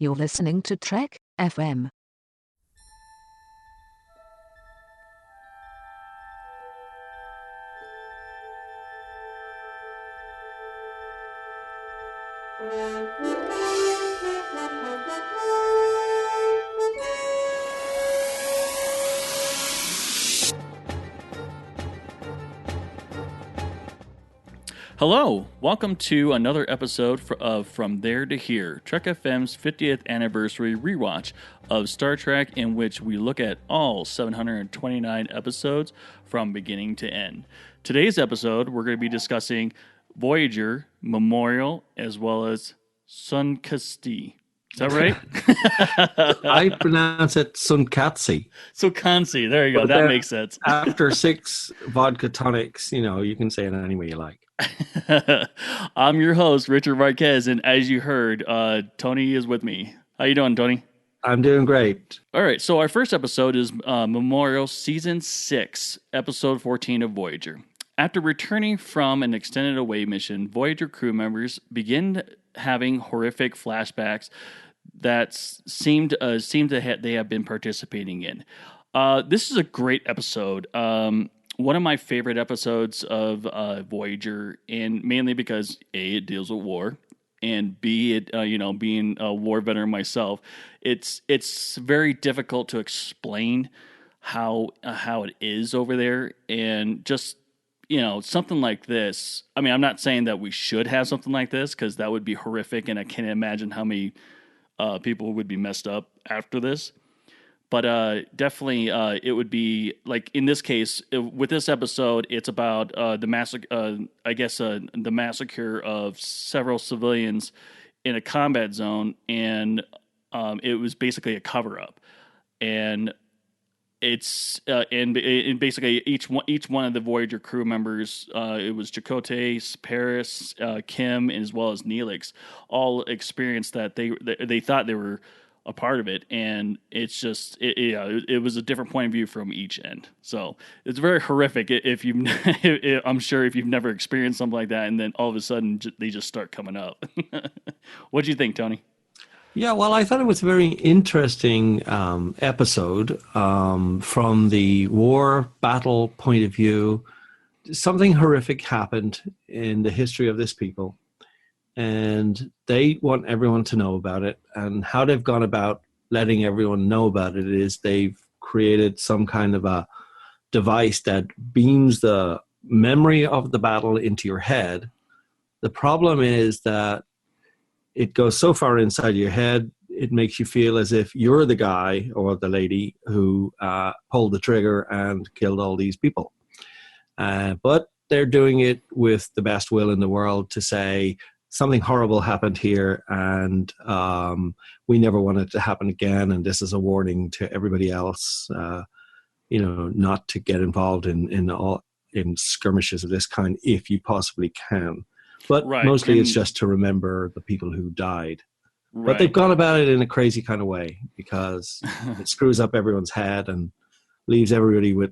You're listening to Trek FM. Hello, welcome to another episode of From There to Here, Trek FM's 50th anniversary rewatch of Star Trek, in which we look at all 729 episodes from beginning to end. Today's episode, we're going to be discussing Voyager, Memorial, as well as Tsunkatse. Is that right? I pronounce it Tsunkatse. Tsunkatse, there you go. But that then makes sense. After 6 vodka tonics, you can say it any way you like. I'm your host, Richard Marquez, and as you heard, Tony is with me. How you doing, Tony? I'm doing great. All right, so our first episode is Memorial Season 6, Episode 14 of Voyager. After returning from an extended away mission, Voyager crew members begin having horrific flashbacks that they have been participating in. This is a great episode. One of my favorite episodes of Voyager, and mainly because A, it deals with war, and B, it being a war veteran myself, it's very difficult to explain how it is over there, and just something like this. I mean, I'm not saying that we should have something like this because that would be horrific, and I can't imagine how many people would be messed up after this. But definitely, it would be like in this case with this episode. It's about the massacre. The massacre of several civilians in a combat zone, and it was basically a cover up. And it's and basically each one of the Voyager crew members. It was Chakotay, Paris, Kim, as well as Neelix, all experienced that. They thought they were a part of it, and it's just it was a different point of view from each end. So it's very horrific if you I'm sure if you've never experienced something like that, and then all of a sudden they just start coming up. What do you think, Tony? Yeah, well, I thought it was a very interesting episode from the war battle point of view. Something horrific happened in the history of this people, and they want everyone to know about it. And how they've gone about letting everyone know about it is they've created some kind of a device that beams the memory of the battle into your head. The problem is that it goes so far inside your head, it makes you feel as if you're the guy or the lady who pulled the trigger and killed all these people. But they're doing it with the best will in the world to say, something horrible happened here, and we never want it to happen again. And this is a warning to everybody else, not to get involved in skirmishes of this kind if you possibly can. But mostly it's just to remember the people who died. Right. But they've gone about it in a crazy kind of way because it screws up everyone's head and leaves everybody with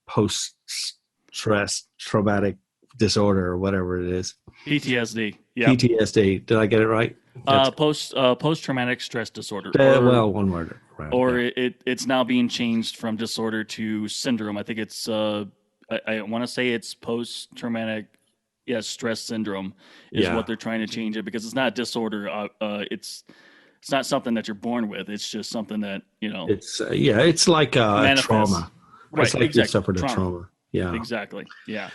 post-stress traumatic disorder or whatever it is. PTSD. Yeah. PTSD. Did I get it right? Post-traumatic stress disorder. One word. Right, or yeah. It's now being changed from disorder to syndrome. I think it's I want to say it's post-traumatic stress syndrome is what they're trying to change it, because it's not a disorder. It's not something that you're born with. It's just something that it's like a trauma. Right. It's like you suffered a trauma. Yeah. Exactly. Yeah.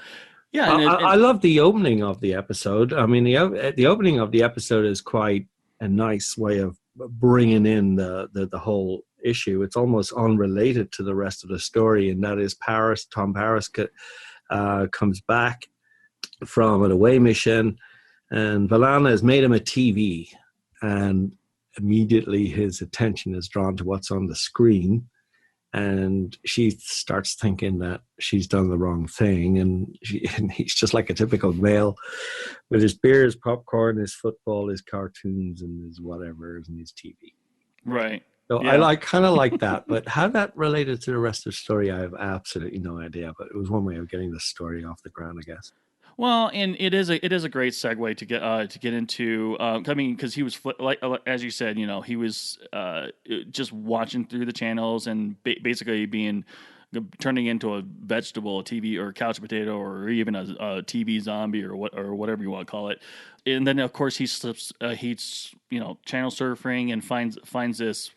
Yeah, I love the opening of the episode. I mean, the opening of the episode is quite a nice way of bringing in the whole issue. It's almost unrelated to the rest of the story, and that is Tom Paris comes back from an away mission, and Valana has made him a TV, and immediately his attention is drawn to what's on the screen. And she starts thinking that she's done the wrong thing, and he's just like a typical male with his beer, his popcorn, his football, his cartoons, and his whatever, and his TV. Right. So yeah. I kind of like that, but how that related to the rest of the story, I have absolutely no idea. But it was one way of getting the story off the ground, I guess. Well, and it is a great segue to get into. I mean, because he was as you said, he was just watching through the channels and basically turning into a vegetable, a TV or couch potato, or even a TV zombie or whatever you want to call it. And then of course he slips. He's channel surfing and finds this.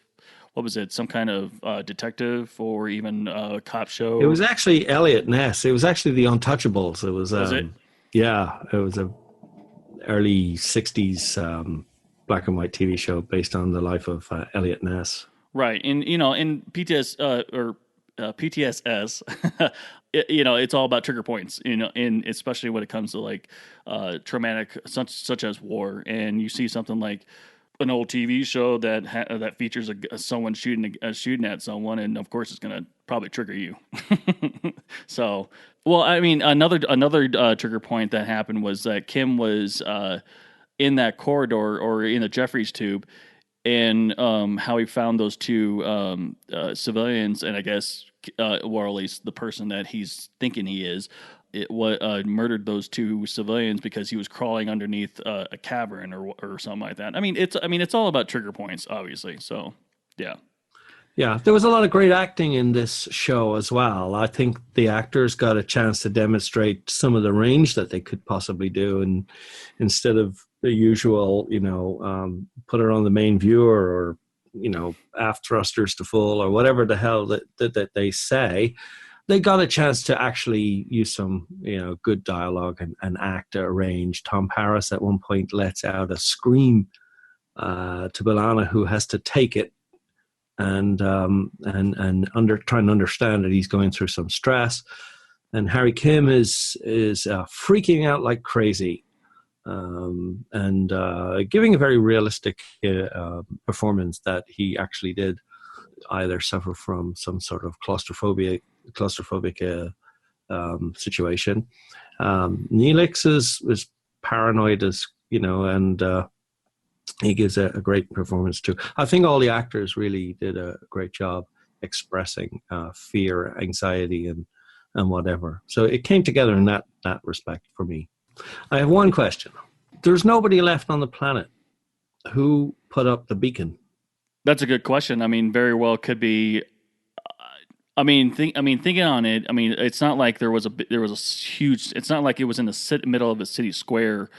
What was it? Some kind of detective or even a cop show? It was actually Elliot Ness. It was actually the Untouchables. It was. Was it? Yeah, it was a early '60s black and white TV show based on the life of Elliot Ness. Right, and in PTSS, it's all about trigger points. And especially when it comes to like traumatic such as war, and you see something like an old TV show that features someone shooting at someone, and of course it's going to probably trigger you. So, well, I mean, another trigger point that happened was that Kim was in that corridor or in the Jeffries tube, and how he found those two civilians, and I guess, or at least the person that he's thinking he is. It murdered those two civilians because he was crawling underneath a cavern or something like that. I mean, it's all about trigger points, obviously. So, yeah. Yeah, there was a lot of great acting in this show as well. I think the actors got a chance to demonstrate some of the range that they could possibly do, and instead of the usual, put it on the main viewer or aft thrusters to full or whatever the hell that they say. They got a chance to actually use some, good dialogue and act a range. Tom Paris at one point lets out a scream to B'Elanna, who has to take it and trying to understand that he's going through some stress. And Harry Kim is freaking out like crazy, and giving a very realistic performance that he actually did either suffer from some sort of claustrophobic situation. Neelix is paranoid as and he gives a great performance too. I think all the actors really did a great job expressing fear, anxiety, and whatever. So it came together in that respect for me. I have one question. There's nobody left on the planet. Who put up the beacon? That's a good question. I mean, very well could be. Thinking on it. I mean, it's not like there was a huge. It's not like it was in the middle of a city square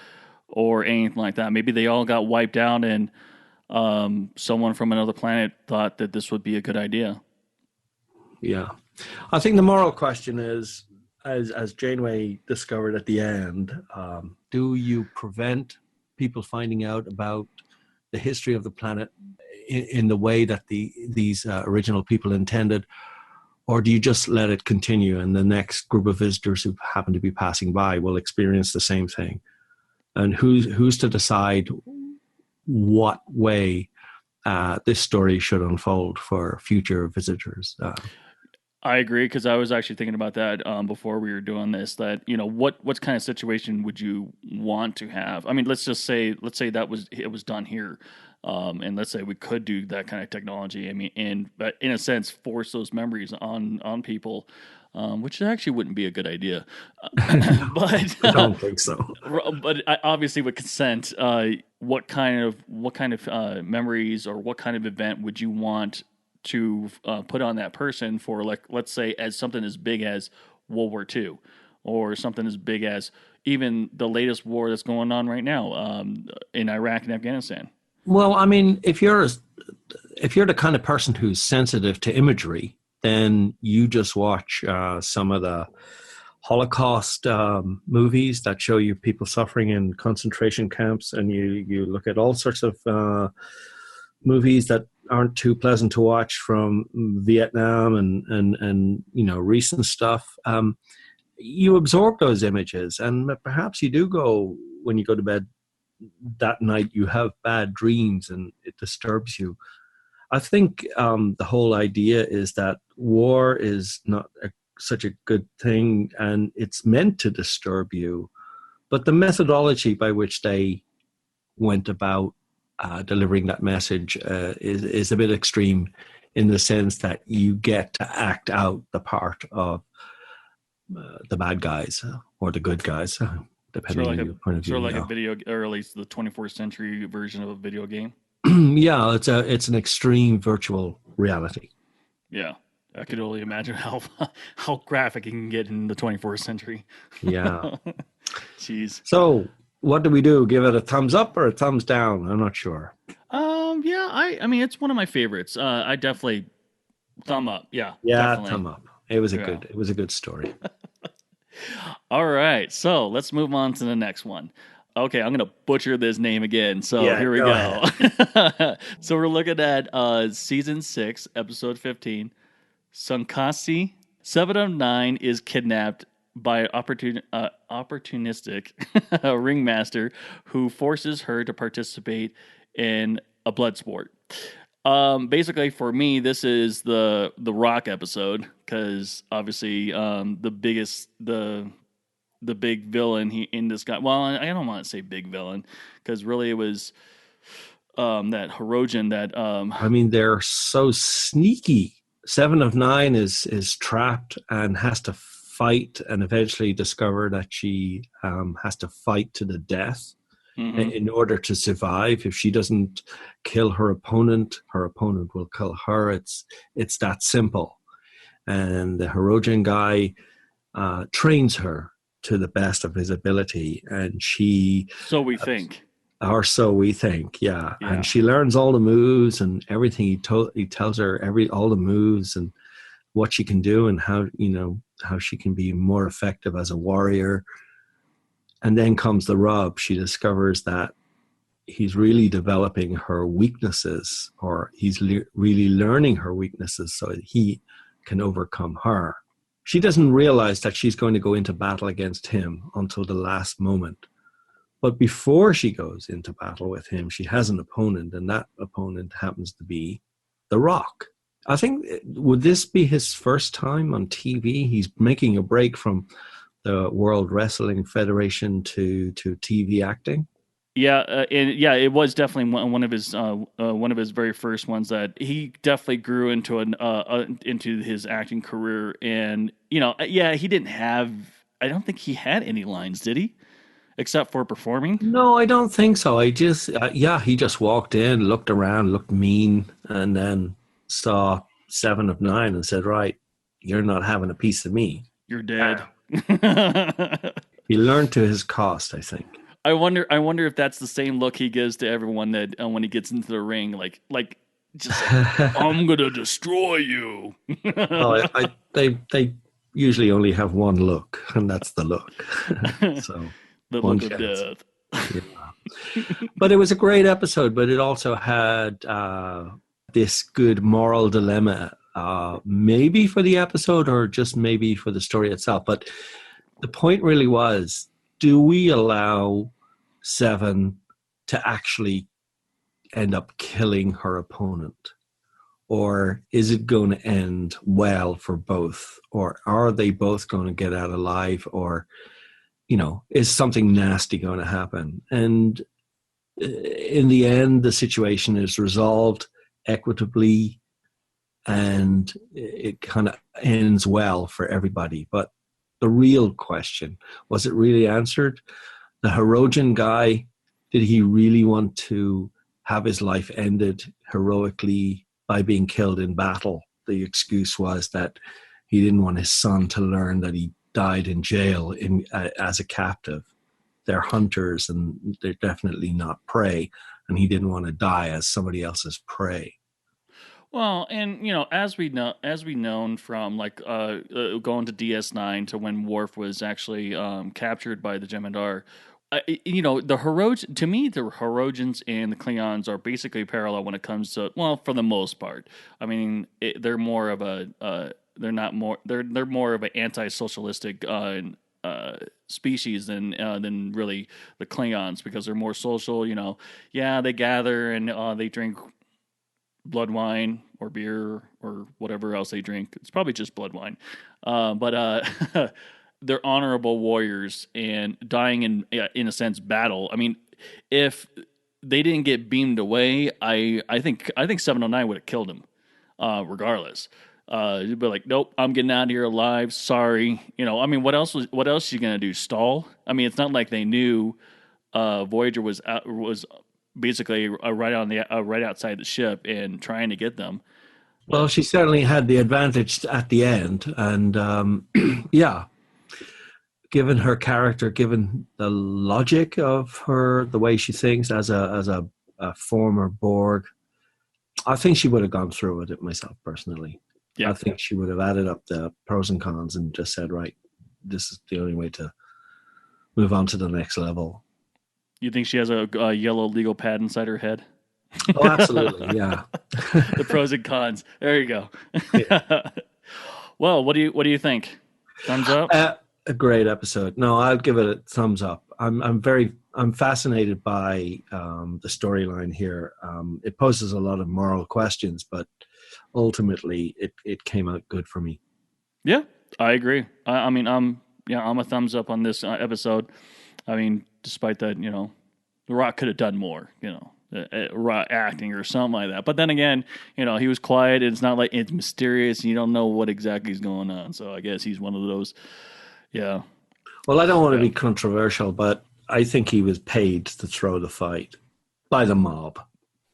or anything like that. Maybe they all got wiped out, and someone from another planet thought that this would be a good idea. Yeah, I think the moral question is, as Janeway discovered at the end, do you prevent people finding out about the history of the planet in the way that these original people intended, or do you just let it continue and the next group of visitors who happen to be passing by will experience the same thing? And who's to decide what way this story should unfold for future visitors? I agree, because I was actually thinking about that before we were doing this. That what kind of situation would you want to have? I mean, let's say that it was done here, and let's say we could do that kind of technology. I mean, but in a sense, force those memories on people, which actually wouldn't be a good idea. But I don't think so. But obviously, with consent, what kind of memories or what kind of event would you want to put on that person for, like, let's say, as something as big as World War II, or something as big as even the latest war that's going on right now in Iraq and Afghanistan? Well, I mean, if you're the kind of person who's sensitive to imagery, then you just watch some of the Holocaust movies that show you people suffering in concentration camps, and you look at all sorts of movies that aren't too pleasant to watch from Vietnam and recent stuff. You absorb those images, and perhaps you do go, when you go to bed that night, you have bad dreams and it disturbs you. I think the whole idea is that war is not such a good thing, and it's meant to disturb you. But the methodology by which they went about delivering that message is a bit extreme, in the sense that you get to act out the part of the bad guys or the good guys. depending on your point of view. Sort of like a video, or at least the 24th century version of a video game. Yeah, it's an extreme virtual reality. Yeah, I could only imagine how graphic it can get in the 24th century. Yeah. Jeez. So, what do we do? Give it a thumbs up or a thumbs down? I'm not sure. Yeah, I mean, it's one of my favorites. I definitely thumb up. Yeah, Yeah, definitely. thumb up. It was a good story. All right, so let's move on to the next one. Okay, I'm gonna butcher this name again. So here we go. So we're looking at season 6, episode 15. Tsunkatse, 7 of 9, is kidnapped by an opportunistic ringmaster who forces her to participate in a blood sport. Basically, for me, this is the Rock episode because obviously the big villain in this guy. Well, I don't want to say big villain because really it was that Hirogen that. I mean, they're so sneaky. 7 of 9 is trapped and has to fight, and eventually discover that she has to fight to the death in order to survive. If she doesn't kill her opponent will kill her. It's that simple. And the Hirogen guy trains her to the best of his ability, and she. So we think. Or so we think, yeah. And she learns all the moves and everything. He tells her all the moves and what she can do and how she can be more effective as a warrior. And then comes the rub. She discovers that he's really developing her weaknesses, or he's really learning her weaknesses so that he can overcome her. She doesn't realize that she's going to go into battle against him until the last moment. But before she goes into battle with him, she has an opponent, and that opponent happens to be The Rock. I think, would this be his first time on TV? He's making a break from the World Wrestling Federation to TV acting. Yeah, it was definitely one of his very first ones that he definitely grew into into his acting career, and he didn't have. I don't think he had any lines, did he? Except for performing? No, I don't think so. He just walked in, looked around, looked mean, and then saw 7 of 9 and said, "Right, you're not having a piece of me. You're dead." He learned to his cost, I think. I wonder if that's the same look he gives to everyone that when he gets into the ring, like just I'm gonna destroy you. They usually only have one look, and that's the look. So. The look of death. Yeah. But it was a great episode, but it also had this good moral dilemma, maybe for the episode or just maybe for the story itself. But the point really was, do we allow 7 to actually end up killing her opponent? Or is it going to end well for both? Or are they both going to get out alive? Or is something nasty going to happen? And in the end, the situation is resolved equitably, and it kind of ends well for everybody. But the real question, was it really answered? The Hirogen guy, did he really want to have his life ended heroically by being killed in battle? The excuse was that he didn't want his son to learn that he died in jail as a captive. They're hunters and they're definitely not prey, and he didn't want to die as somebody else's prey. Well, and as we known from going to DS9 to when Worf was actually captured by the Jem'Hadar, the Hirogen, to me, the Hirogens and the Klingons are basically parallel when it comes to, well, for the most part. I mean, they're more of a they're more of an anti-socialistic species than really the Klingons, because they're more social. They gather and they drink blood wine or beer or whatever else they drink. It's probably just blood wine, but they're honorable warriors and dying in a sense battle. I mean, if they didn't get beamed away, I think 709 would have killed him, regardless. You'd be like, nope, I'm getting out of here alive. Sorry. I mean, what else are you going to do? Stall? I mean, it's not like they knew Voyager was basically right outside the ship and trying to get them. Well, she certainly had the advantage at the end. And yeah, given her character, given the logic of her, the way she thinks as a former Borg, I think she would have gone through with it myself personally. Yeah. I think she would have added up the pros and cons and just said, right, this is the only way to move on to the next level. You think she has a yellow legal pad inside her head? Oh, absolutely, yeah. The pros and cons. There you go. Yeah. Well, what do you think? Thumbs up? A great episode. No, I'll give it a thumbs up. I'm fascinated by the storyline here. It poses a lot of moral questions, but ultimately it came out good for me. Yeah, I agree. I mean, I'm a thumbs up on this episode. I mean, despite that, The Rock could have done more, acting or something like that. But then again, he was quiet. It's not like it's mysterious. And you don't know what exactly is going on. So I guess he's one of those. Yeah. Well, I don't want to be controversial, but I think he was paid to throw the fight by the mob.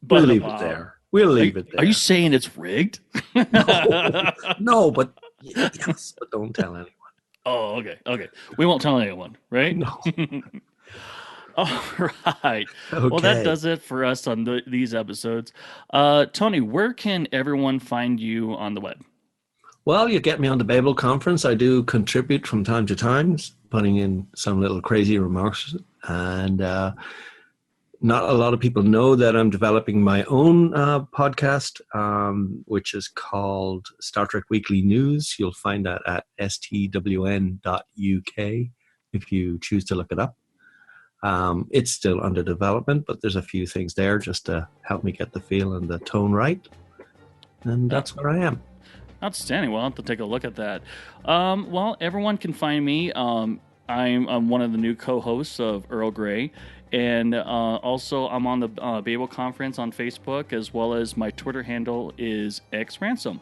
We'll leave it there. We'll leave it there. Are you saying it's rigged? No, but yes, but don't tell anyone. Oh, okay. Okay. We won't tell anyone, right? No. All right. Okay. Well, that does it for us on these episodes. Tony, where can everyone find you on the web? Well, you get me on the Babel conference. I do contribute from time to time, putting in some little crazy remarks. And not a lot of people know that I'm developing my own podcast, which is called Star Trek Weekly News. You'll find that at stwn.uk if you choose to look it up. It's still under development, but there's a few things there just to help me get the feel and the tone right. And that's where I am. Outstanding. Well, I'll have to take a look at that. Well, everyone can find me. I'm one of the new co-hosts of Earl Grey. And also, I'm on the Babel Conference on Facebook, as well as my Twitter handle is xransom.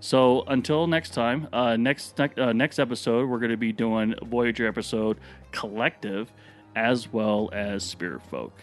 So until next time, next episode, we're going to be doing Voyager episode Collective, as well as Spirit Folk.